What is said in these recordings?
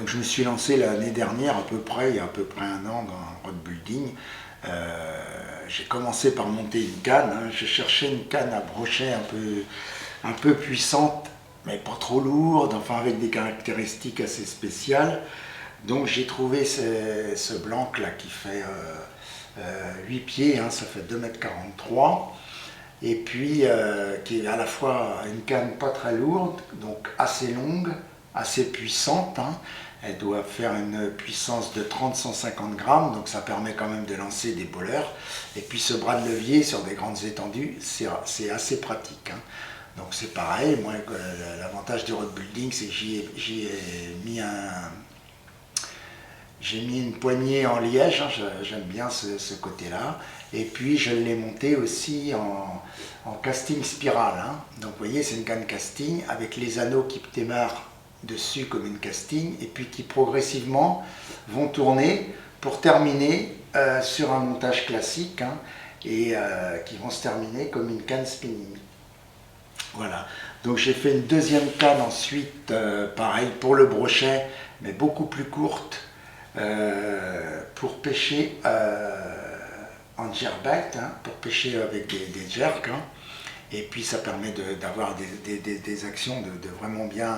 Donc je me suis lancé l'année dernière, il y a à peu près un an, dans le road building. J'ai commencé par monter une canne, hein. Je cherchais une canne à brochet un peu puissante, mais pas trop lourde, enfin avec des caractéristiques assez spéciales. Donc j'ai trouvé ce blanc là qui fait 8 pieds, hein, ça fait 2,43 m. Et puis qui est à la fois une canne pas très lourde, donc assez longue, assez puissante, hein. Elle doit faire une puissance de 30-150 grammes, donc ça permet quand même de lancer des bowlers. Et puis ce bras de levier sur des grandes étendues, c'est assez pratique, hein. Donc c'est pareil, moi l'avantage du road building, c'est que j'ai mis une poignée en liège, hein, j'aime bien ce côté-là. Et puis je l'ai monté aussi en casting spirale, hein. Donc vous voyez, c'est une canne casting avec les anneaux qui démarrent dessus comme une casting et puis qui progressivement vont tourner pour terminer sur un montage classique, hein, et qui vont se terminer comme une canne spinning. Voilà, donc j'ai fait une deuxième canne ensuite, pareil pour le brochet, mais beaucoup plus courte, pour pêcher en jerkbait, hein, pour pêcher avec des jerks, hein. Et puis ça permet d'avoir des actions, de vraiment bien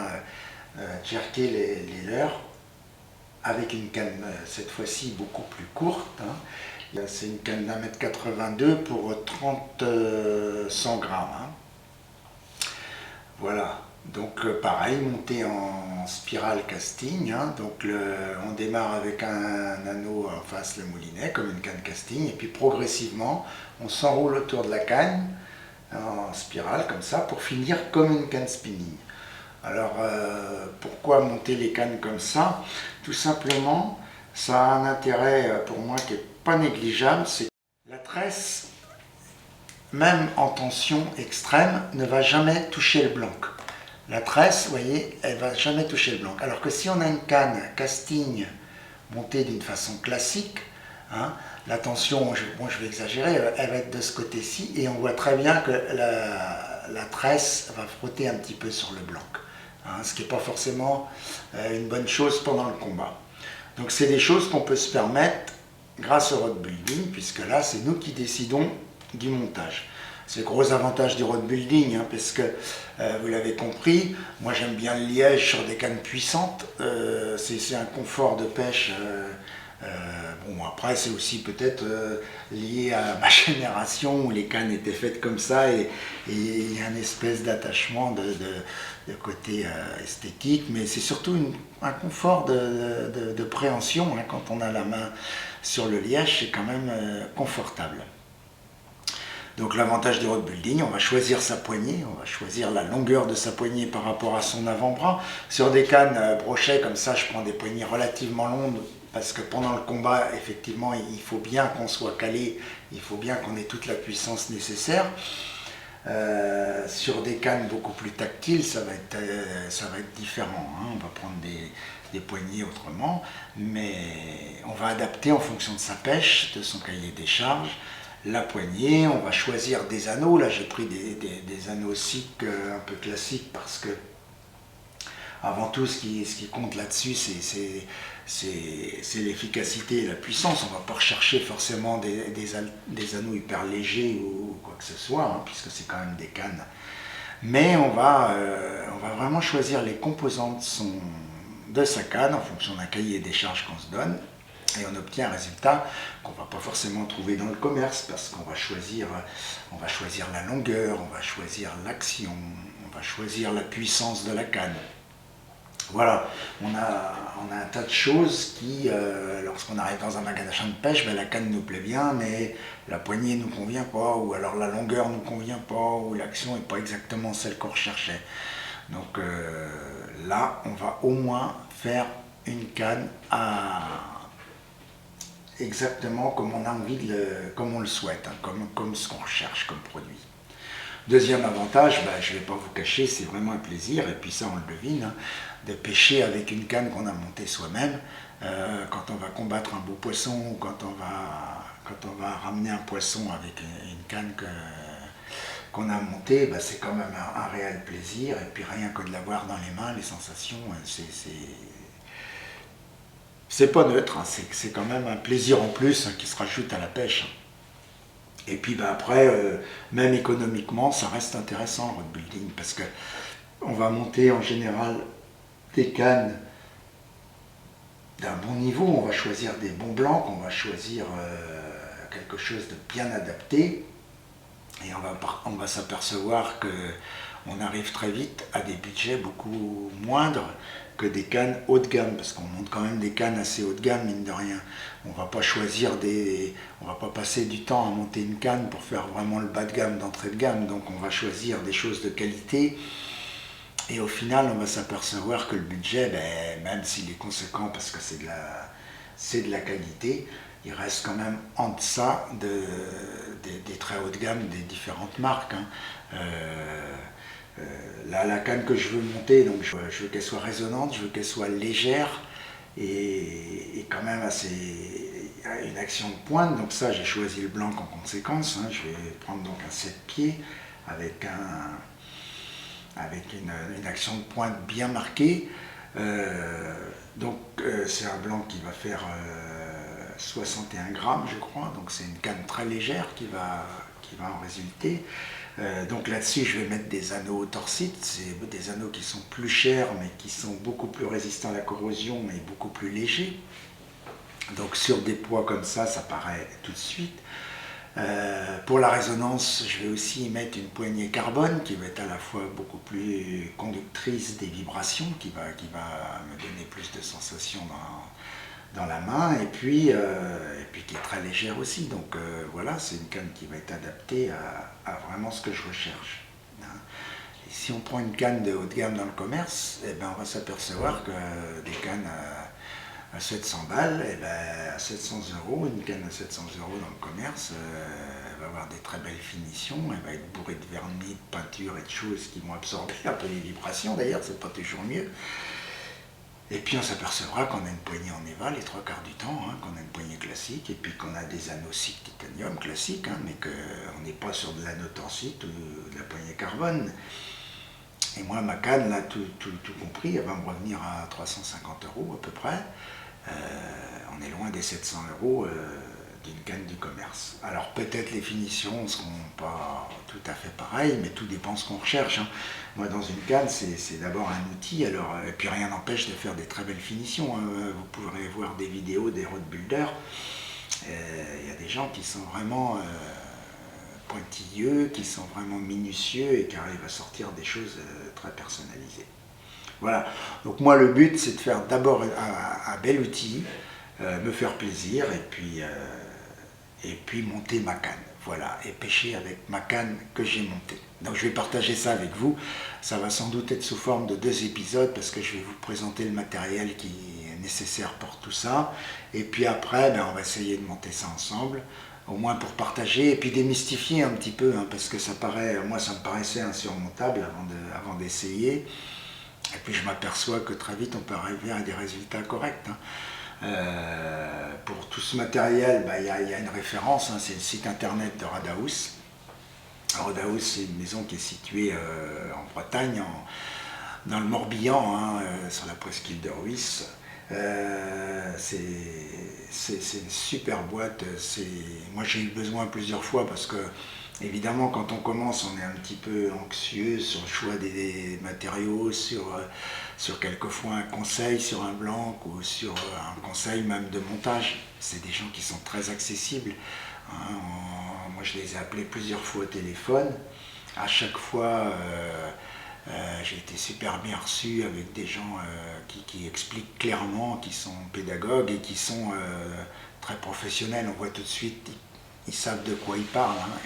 jerker les leurres avec une canne cette fois-ci beaucoup plus courte, hein. C'est une canne d'1,82 m pour 100 grammes, hein. Voilà, donc pareil, monté en spirale casting, hein. Donc on démarre avec un anneau en face, le moulinet, comme une canne casting, et puis progressivement, on s'enroule autour de la canne en spirale, comme ça, pour finir comme une canne spinning. Alors, pourquoi monter les cannes comme ça? Tout simplement, ça a un intérêt pour moi qui n'est pas négligeable, c'est que la tresse, même en tension extrême, ne va jamais toucher le blanc. La tresse, vous voyez, elle ne va jamais toucher le blanc. Alors que si on a une canne casting montée d'une façon classique, hein, la tension, je vais exagérer, elle va être de ce côté-ci, et on voit très bien que la tresse va frotter un petit peu sur le blanc, hein, ce qui n'est pas forcément une bonne chose pendant le combat. Donc c'est des choses qu'on peut se permettre grâce au road building, puisque là c'est nous qui décidons du montage. C'est le gros avantage du road building, hein, parce que vous l'avez compris, moi j'aime bien le liège sur des cannes puissantes, c'est un confort de pêche. Bon, après c'est aussi peut-être lié à ma génération où les cannes étaient faites comme ça, et il y a une espèce d'attachement de côté esthétique, mais c'est surtout un confort de préhension, hein. Quand on a la main sur le liège, c'est quand même confortable. Donc l'avantage du road building, on va choisir sa poignée, on va choisir la longueur de sa poignée par rapport à son avant-bras. Sur des cannes brochet comme ça, je prends des poignées relativement longues, parce que pendant le combat, effectivement, il faut bien qu'on soit calé, il faut bien qu'on ait toute la puissance nécessaire. Sur des cannes beaucoup plus tactiles, ça va être différent, hein. On va prendre des poignées autrement, mais on va adapter en fonction de sa pêche, de son cahier des charges, la poignée. On va choisir des anneaux. Là j'ai pris des anneaux SICK un peu classiques, parce que avant tout ce qui compte là-dessus c'est l'efficacité et la puissance. On ne va pas rechercher forcément des anneaux hyper légers ou quoi que ce soit, hein, puisque c'est quand même des cannes. Mais on va vraiment choisir les composantes de sa canne en fonction d'un cahier des charges qu'on se donne. Et on obtient un résultat qu'on ne va pas forcément trouver dans le commerce, parce qu'on va choisir la longueur, on va choisir l'action, on va choisir la puissance de la canne. Voilà, on a un tas de choses qui, lorsqu'on arrive dans un magasin de pêche, ben, la canne nous plaît bien, mais la poignée ne nous convient pas, ou alors la longueur ne nous convient pas, ou l'action n'est pas exactement celle qu'on recherchait. Donc là, on va au moins faire une canne exactement comme on a envie comme on le souhaite, hein, comme ce qu'on recherche comme produit. Deuxième avantage, je ne vais pas vous cacher, c'est vraiment un plaisir, et puis ça on le devine, hein, de pêcher avec une canne qu'on a montée soi-même. Quand on va combattre un beau poisson, ou quand on va ramener un poisson avec une canne qu'on a montée, c'est quand même un réel plaisir. Et puis rien que de l'avoir dans les mains, les sensations, c'est pas neutre, hein, c'est quand même un plaisir en plus, hein, qui se rajoute à la pêche. Et puis ben, après, même économiquement, ça reste intéressant le road building parce que on va monter en général des cannes d'un bon niveau, on va choisir des bons blancs, on va choisir quelque chose de bien adapté et on va s'apercevoir que on arrive très vite à des budgets beaucoup moindres que des cannes haut de gamme, parce qu'on monte quand même des cannes assez haut de gamme, mine de rien. On va pas on va pas passer du temps à monter une canne pour faire vraiment le bas de gamme d'entrée de gamme, donc on va choisir des choses de qualité. Et au final, on va s'apercevoir que le budget, ben, même s'il est conséquent parce que c'est de la qualité, il reste quand même en deçà des très hauts de gamme des différentes marques, hein. Là, la canne que je veux monter, donc je veux qu'elle soit résonnante, je veux qu'elle soit légère et quand même assez une action de pointe. Donc ça, j'ai choisi le blanc en conséquence, hein. Je vais prendre donc un 7 pieds avec une action de pointe bien marquée. C'est un blanc qui va faire 61 grammes, je crois. Donc c'est une canne très légère qui va en résulter. Donc là-dessus, je vais mettre des anneaux torsites, c'est des anneaux qui sont plus chers, mais qui sont beaucoup plus résistants à la corrosion et beaucoup plus légers. Donc sur des poids comme ça paraît tout de suite. Pour la résonance, je vais aussi y mettre une poignée carbone qui va être à la fois beaucoup plus conductrice des vibrations, qui va me donner plus de sensations dans la main, et puis qui est très légère aussi. Donc voilà, c'est une canne qui va être adaptée à vraiment ce que je recherche, hein. Et si on prend une canne de haut de gamme dans le commerce, eh ben, on va s'apercevoir que des cannes à 700 balles, eh ben, à 700 euros, une canne à 700 euros dans le commerce, elle va avoir des très belles finitions, elle va être bourrée de vernis, de peinture et de choses qui vont absorber un peu les vibrations, d'ailleurs c'est pas toujours mieux. Et puis on s'apercevra qu'on a une poignée en EVA les trois quarts du temps, hein, qu'on a une poignée classique, et puis qu'on a des anneaux SIG titanium classiques, hein, mais qu'on n'est pas sur de l'anneau tensite ou de la poignée carbone. Et moi, ma canne, là, tout compris, elle va me revenir à 350 euros à peu près. On est loin des 700 euros d'une canne du commerce. Alors peut-être les finitions ne seront pas tout à fait pareilles, mais tout dépend de ce qu'on recherche, hein. Moi, dans une canne, c'est d'abord un outil, et puis rien n'empêche de faire des très belles finitions, hein. Vous pourrez voir des vidéos des road builders. Il y a des gens qui sont vraiment pointilleux, qui sont vraiment minutieux et qui arrivent à sortir des choses très personnalisées. Voilà, donc moi le but c'est de faire d'abord un bel outil, me faire plaisir et puis monter ma canne, voilà, et pêcher avec ma canne que j'ai montée. Donc je vais partager ça avec vous, ça va sans doute être sous forme de 2 épisodes parce que je vais vous présenter le matériel qui est nécessaire pour tout ça, et puis après ben, on va essayer de monter ça ensemble, au moins pour partager et puis démystifier un petit peu, hein, parce que moi ça me paraissait insurmontable avant d'essayer. Et puis je m'aperçois que très vite on peut arriver à des résultats corrects, hein. Pour tout ce matériel, bah, y a une référence, hein, c'est le site internet de Radaus. Radaus, c'est une maison qui est située en Bretagne, dans le Morbihan, hein, sur la presqu'île de Ruisse. C'est une super boîte. Moi j'ai eu besoin plusieurs fois parce que évidemment, quand on commence, on est un petit peu anxieux sur le choix des matériaux, sur quelquefois un conseil sur un blanc ou sur un conseil même de montage. C'est des gens qui sont très accessibles, hein. Moi, je les ai appelés plusieurs fois au téléphone. À chaque fois, j'ai été super bien reçu avec des gens qui expliquent clairement, qui sont pédagogues et qui sont très professionnels. On voit tout de suite, ils savent de quoi ils parlent, hein,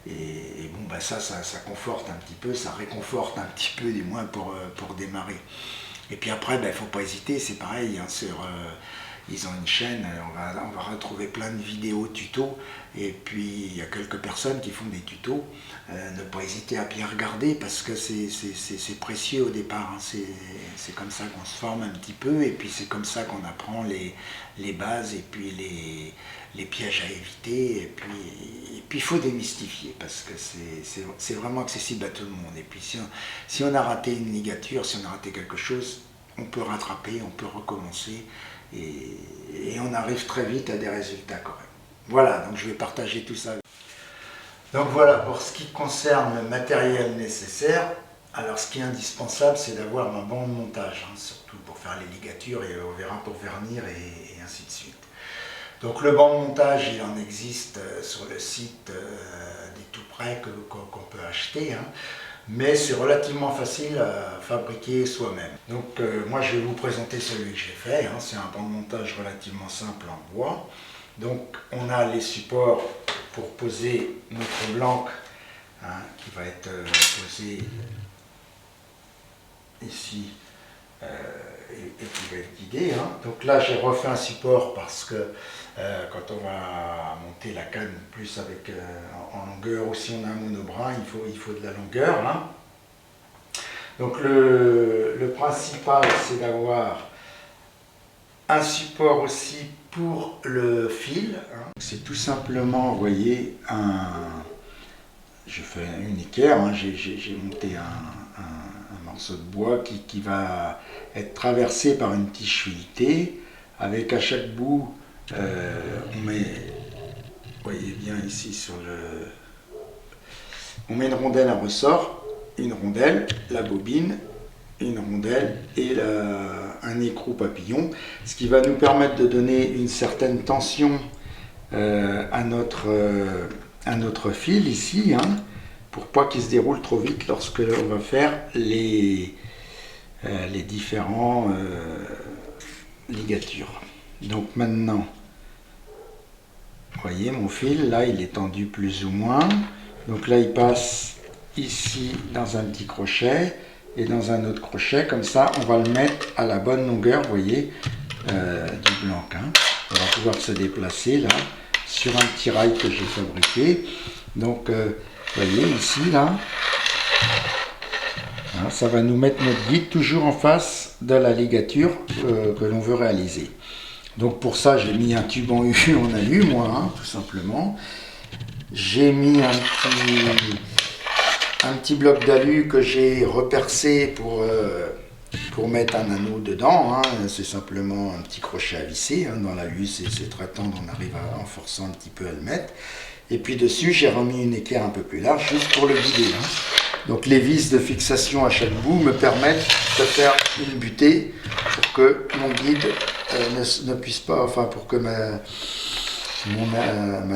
et bon, bah ça conforte un petit peu, ça réconforte un petit peu du moins pour démarrer. Et puis après, il ne faut pas hésiter, c'est pareil, hein, ils ont une chaîne, on va retrouver plein de vidéos tutos, et puis il y a quelques personnes qui font des tutos, ne pas hésiter à bien regarder parce que c'est précieux au départ, hein. C'est comme ça qu'on se forme un petit peu, et puis c'est comme ça qu'on apprend les bases et puis les pièges à éviter, et puis il faut démystifier parce que c'est vraiment accessible à tout le monde. Et puis si on a raté une ligature, si on a raté quelque chose, on peut rattraper, on peut recommencer et on arrive très vite à des résultats corrects. Voilà, donc je vais partager tout ça. Donc voilà, pour ce qui concerne le matériel nécessaire, alors ce qui est indispensable, c'est d'avoir un banc de montage, hein, surtout pour faire les ligatures et on verra pour vernir et ainsi de suite. Donc le banc de montage, il en existe sur le site des tout prêts qu'on peut acheter, hein, mais c'est relativement facile à fabriquer soi-même. Donc moi je vais vous présenter celui que j'ai fait, hein, c'est un banc de montage relativement simple en bois. Donc on a les supports pour poser notre blanc, hein, qui va être posé ici et qui va être guidé. Hein. Donc là j'ai refait un support parce que quand on va monter la canne plus avec en longueur, ou si on a un monobrin, il faut de la longueur. Hein. Donc le principal, c'est d'avoir un support aussi pour le fil. Hein. C'est tout simplement, vous voyez, je fais une équerre, hein, j'ai monté un morceau de bois qui va être traversé par une tige filetée, avec à chaque bout, on met, vous voyez bien ici sur on met une rondelle à ressort, une rondelle, la bobine, une rondelle et un écrou papillon, ce qui va nous permettre de donner une certaine tension à notre fil ici, hein, pour pas qu'il se déroule trop vite lorsque on va faire les différents ligatures. Donc maintenant, vous voyez mon fil, là il est tendu plus ou moins, donc là il passe ici dans un petit crochet et dans un autre crochet, comme ça on va le mettre à la bonne longueur, vous voyez, du blanc. Hein. On va pouvoir se déplacer là sur un petit rail que j'ai fabriqué. Donc vous voyez ici là, hein, ça va nous mettre notre guide toujours en face de la ligature que l'on veut réaliser. Donc pour ça j'ai mis un tube en U en alu, moi, hein, tout simplement. J'ai mis un petit bloc d'alu que j'ai repercé pour mettre un anneau dedans. Hein. C'est simplement un petit crochet à visser. Hein. Dans l'alu, c'est très tendre, on arrive en forçant un petit peu à le mettre. Et puis dessus, j'ai remis une équerre un peu plus large, juste pour le guider. Hein. Donc les vis de fixation à chaque bout me permettent de faire une butée pour que mon guide ne puisse pas, enfin pour que ma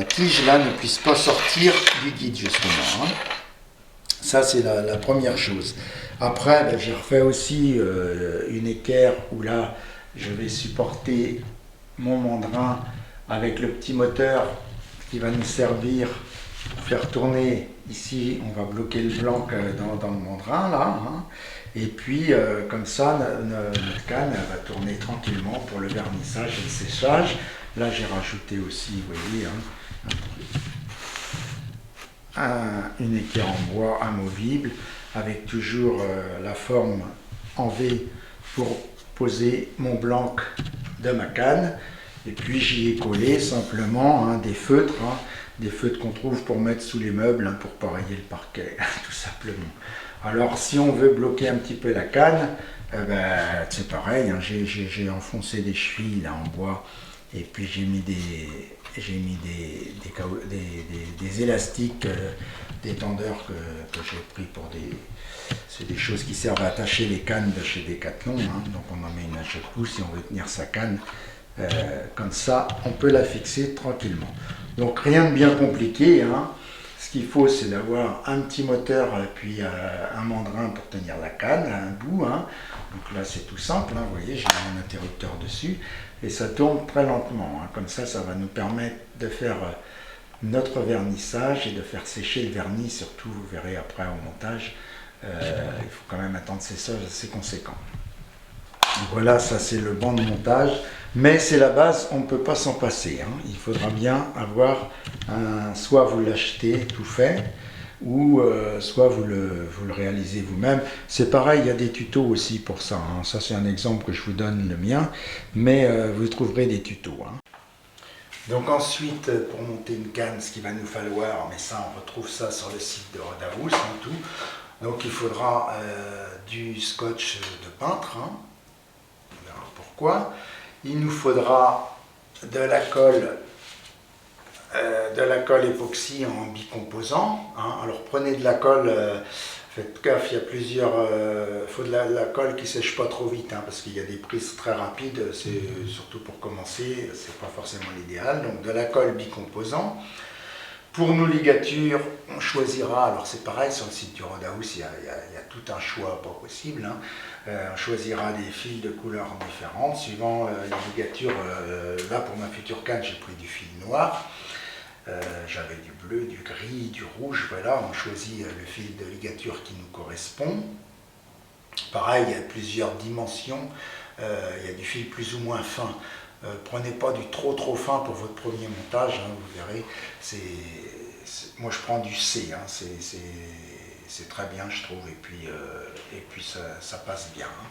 tige là ne puisse pas sortir du guide justement. Hein. Ça c'est la première chose. Après ben, j'ai refait aussi une équerre où là je vais supporter mon mandrin avec le petit moteur qui va nous servir pour faire tourner. Ici on va bloquer le blanc dans le mandrin là. Hein. Et puis comme ça notre canne va tourner tranquillement pour le vernissage et le séchage. Là j'ai rajouté aussi, vous voyez, hein, une équerre en bois amovible avec toujours la forme en V pour poser mon blanc de ma canne. Et puis j'y ai collé simplement hein, des feutres qu'on trouve pour mettre sous les meubles, hein, pour pareiller le parquet, tout simplement. Alors si on veut bloquer un petit peu la canne, ben, c'est pareil, hein, j'ai enfoncé des chevilles là, en bois, et puis j'ai mis des élastiques, des tendeurs que j'ai pris pour c'est des choses qui servent à attacher les cannes de chez Decathlon, hein, donc on en met une à chaque pouce si on veut tenir sa canne. Comme ça, on peut la fixer tranquillement. Donc rien de bien compliqué. Hein. Ce qu'il faut, c'est d'avoir un petit moteur et puis un mandrin pour tenir la canne à un bout. Hein. Donc là, c'est tout simple. Hein. Vous voyez, j'ai un interrupteur dessus et ça tourne très lentement. Hein. Comme ça va nous permettre de faire notre vernissage et de faire sécher le vernis. Surtout, vous verrez après au montage, il faut quand même attendre séchage assez conséquent. Donc voilà, ça c'est le banc de montage, mais c'est la base, on ne peut pas s'en passer. Hein. Il faudra bien avoir soit vous l'achetez tout fait, ou soit vous le réalisez vous-même. C'est pareil, il y a des tutos aussi pour ça. Hein. Ça c'est un exemple que je vous donne, le mien, mais vous trouverez des tutos. Hein. Donc ensuite, pour monter une canne, ce qu'il va nous falloir, mais ça on retrouve ça sur le site de Rodavous, hein, tout. Donc il faudra du scotch de peintre, hein. Pourquoi? Il nous faudra de la colle époxy en bicomposant. Hein. Alors prenez de la colle, faites gaffe, il y a plusieurs... faut de la colle qui ne sèche pas trop vite, hein, parce qu'il y a des prises très rapides, c'est surtout pour commencer, c'est pas forcément l'idéal. Donc de la colle bicomposant. Pour nos ligatures, on choisira, alors c'est pareil, sur le site du Rodaus, il y a tout un choix pas possible. Hein. On choisira des fils de couleurs différentes, suivant les ligatures. Là, pour ma future canne, j'ai pris du fil noir. J'avais du bleu, du gris, du rouge. Voilà, on choisit le fil de ligature qui nous correspond. Pareil, il y a plusieurs dimensions. Il y a du fil plus ou moins fin. Prenez pas du trop fin pour votre premier montage, hein, vous verrez. Moi je prends du C, hein, c'est très bien je trouve, et puis ça passe bien. Hein.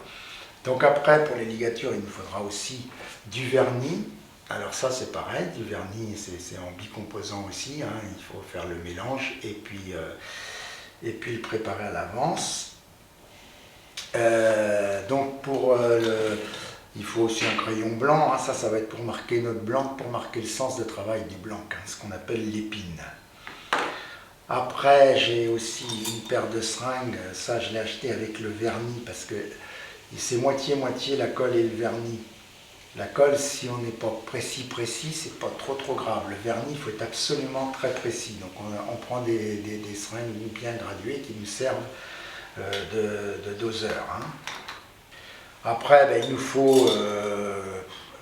Donc après pour les ligatures il nous faudra aussi du vernis. Alors ça c'est pareil, du vernis c'est en bicomposant aussi, hein, il faut faire le mélange et puis le préparer à l'avance. Donc il faut aussi un crayon blanc, hein, ça va être pour marquer notre blanc, pour marquer le sens de travail du blanc, hein, ce qu'on appelle l'épine. Après j'ai aussi une paire de seringues, ça je l'ai acheté avec le vernis parce que c'est moitié-moitié la colle et le vernis. La colle, si on n'est pas précis, c'est pas trop grave. Le vernis, il faut être absolument très précis. Donc on prend des seringues bien graduées qui nous servent de doseur. Hein. Après, ben, il nous faut,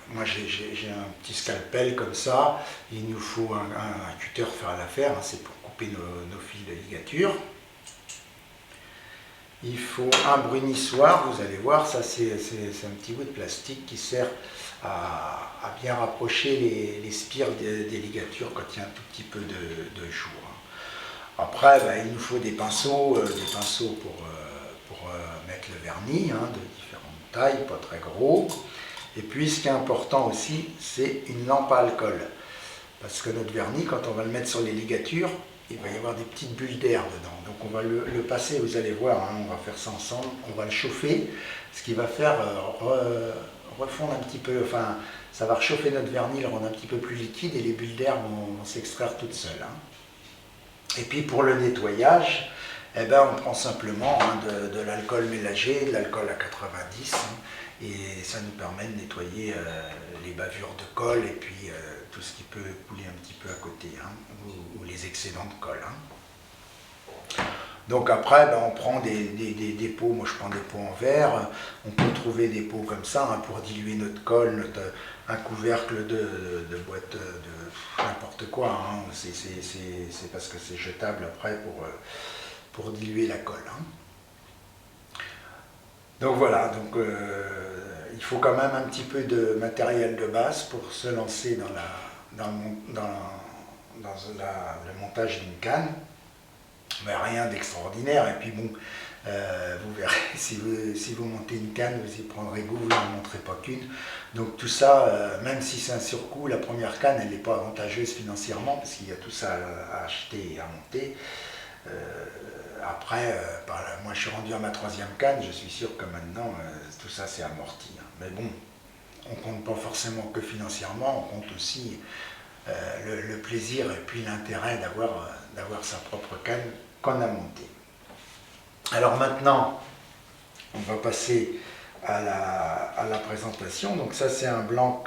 moi j'ai un petit scalpel comme ça, il nous faut un cutter faire l'affaire, hein, c'est pour couper nos fils de ligature. Il faut un brunissoir, vous allez voir, ça c'est un petit bout de plastique qui sert à bien rapprocher les spires des ligatures quand il y a un tout petit peu de jour. Après, ben, il nous faut des pinceaux pour mettre le vernis, hein, de différentes tailles, pas très gros. Et puis ce qui est important aussi, c'est une lampe à alcool. Parce que notre vernis, quand on va le mettre sur les ligatures, il va y avoir des petites bulles d'air dedans. Donc on va le passer, vous allez voir, hein, on va faire ça ensemble, on va le chauffer, ce qui va faire refondre un petit peu, enfin ça va réchauffer notre vernis, le rendre un petit peu plus liquide et les bulles d'air vont s'extraire toutes seules. Hein. Et puis pour le nettoyage, eh ben, on prend simplement hein, de l'alcool mélangé, de l'alcool à 90, hein, et ça nous permet de nettoyer les bavures de colle et puis tout ce qui peut couler un petit peu à côté, hein, ou les excédents de colle. Hein. Donc après, ben, on prend des pots, moi je prends des pots en verre, on peut trouver des pots comme ça hein, pour diluer notre colle, un couvercle de boîte de n'importe quoi, hein. C'est parce que c'est jetable après pour diluer la colle. Hein. Donc voilà, donc, il faut quand même un petit peu de matériel de base pour se lancer dans le montage d'une canne. Mais rien d'extraordinaire. Et puis bon, vous verrez, si vous montez une canne, vous y prendrez goût, vous n'en montrez pas qu'une. Donc tout ça, même si c'est un surcoût, la première canne, elle n'est pas avantageuse financièrement, parce qu'il y a tout ça à acheter et à monter. Après, moi je suis rendu à ma 3e canne, je suis sûr que maintenant, tout ça c'est amorti. Hein. Mais bon, on compte pas forcément que financièrement, on compte aussi le plaisir et puis l'intérêt d'avoir sa propre canne qu'on a montée. Alors maintenant, on va passer à la présentation. Donc ça c'est un blanc,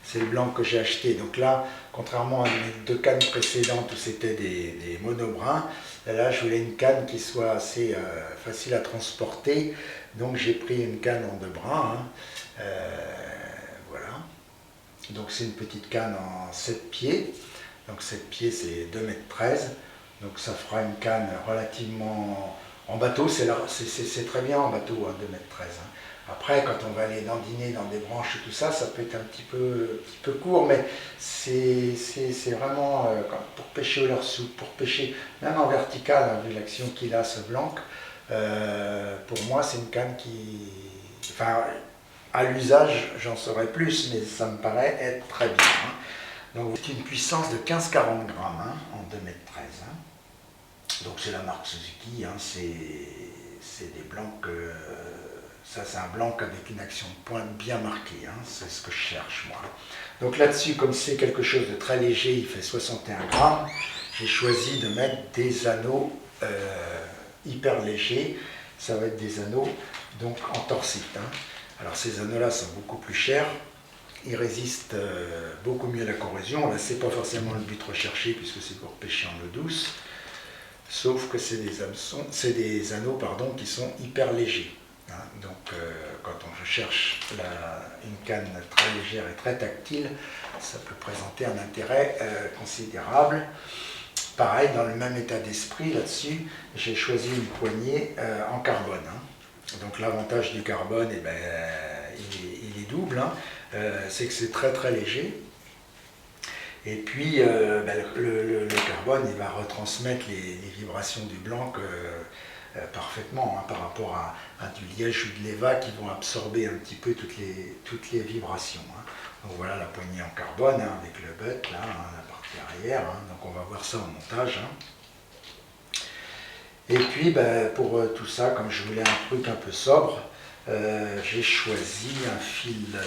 c'est le blanc que j'ai acheté. Donc là, contrairement à mes 2 cannes précédentes où c'était des monobrins, là je voulais une canne qui soit assez facile à transporter. Donc j'ai pris une canne en 2 brins. Hein. Voilà. Donc c'est une petite canne en 7 pieds. Donc 7 pieds c'est 2,13 m. Donc ça fera une canne relativement... En bateau, c'est très bien en bateau, hein, 2,13 m. Hein. Après, quand on va aller dandiner dans des branches et tout ça, ça peut être un petit peu court, mais c'est vraiment pour pêcher au leurre soupe, pour pêcher même en vertical, hein, vu l'action qu'il a ce blanc. Pour moi, c'est une canne qui... Enfin, à l'usage, j'en saurais plus, mais ça me paraît être très bien. Hein. Donc c'est une puissance de 15-40 grammes hein, en 2,13 m. Hein. Donc c'est la marque Suzuki, hein, c'est des blancs ça c'est un blanc avec une action de pointe bien marquée, hein, c'est ce que je cherche moi. Donc là-dessus, comme c'est quelque chose de très léger, il fait 61 grammes, j'ai choisi de mettre des anneaux hyper légers. Ça va être des anneaux donc en torsite, hein. Alors ces anneaux-là sont beaucoup plus chers, ils résistent beaucoup mieux à la corrosion. Là, c'est pas forcément le but recherché puisque c'est pour pêcher en eau douce, sauf que c'est des anneaux qui sont hyper légers, hein. Donc quand on cherche une canne très légère et très tactile, ça peut présenter un intérêt considérable. Pareil, dans le même état d'esprit là-dessus, j'ai choisi une poignée en carbone, hein. Donc l'avantage du carbone, eh ben, il est double, hein. C'est que c'est très très léger. Et puis ben, le carbone, il va retransmettre les vibrations du blanc parfaitement, hein, par rapport à du liège ou de l'éva qui vont absorber un petit peu toutes les vibrations, hein. Donc voilà la poignée en carbone, hein, avec le butt là, hein, la partie arrière, hein. Donc on va voir ça au montage, hein. Et puis ben, pour tout ça, comme je voulais un truc un peu sobre, j'ai choisi un fil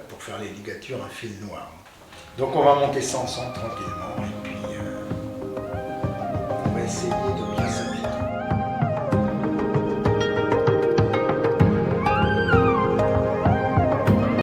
pour faire les ligatures, un fil noir. Donc on va monter ça ensemble tranquillement et puis on va essayer de bien